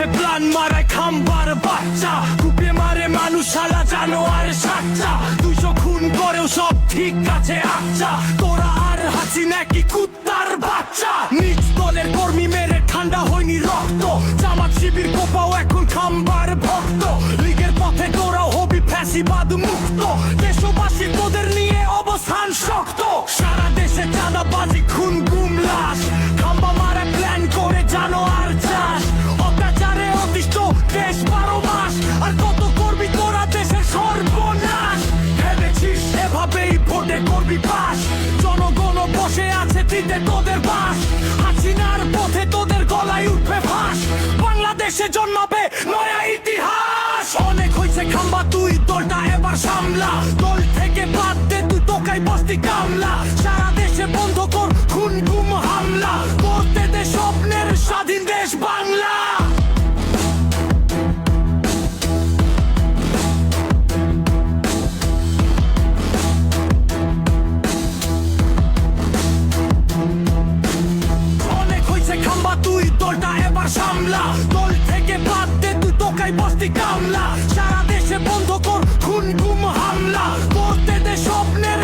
পথে প্লান মারায় খাম্বার বাচ্চা, কুপে মারে মানুষ শালা জানোয়ার সাচ্চা। 200 খুন করেও সব ঠিক আছে আচ্ছা, তোরা আর হাসিনা কি কুত্তার বাচ্চা। নিজ দলের কর্মী মেরে ঠান্ডা হয়নি রক্ত, জামাত শিবির কোপাও এখন খাম্বার ভক্ত। লীগের পথে তোরাও হবি ফ্যাসিবাদ মুক্ত, দেশবাসী তোদের নিয়ে অবস্থান শক্ত। সারা দেশে চাঁদাবাজি খুন গুম লাশ, খাম্বা মারা প্ল্যান করে জানোয়ার চাষ। অত্যাচারে অতিষ্ঠ দেশ 12 মাস, আর কত করবি তোরা দেশের সর্বনাশ। ভেবেছিস এভাবেই ভোটে করবি পাস, জনগণ বসে আছে দিতে তোদের বাস। হাসিনার পথে তোদের গলায় উঠবে ফাঁস, বাংলাদেশে জন্মাবে নয়া ইতিহাস। অনেক হয়েছে খাম্বা, তুই দলটা এবার সামলা। দল থেকে বাদ দে তুই তোকাই বস্তি কামলা। সারা দেশে বন্ধ কর খুন গুম হামলা, করতে দে স্বপ্নের স্বাধীন দেশ বাংলা। অনেক হয়েছে খাম্বা, তুই দলটা এবার সামলা। দল থেকে বাদ দে তুই তোকাই বস্তি কামলা। সারা দেশে বন্ধ কর খুন গুম হামলা, করতে দে স্বপ্নের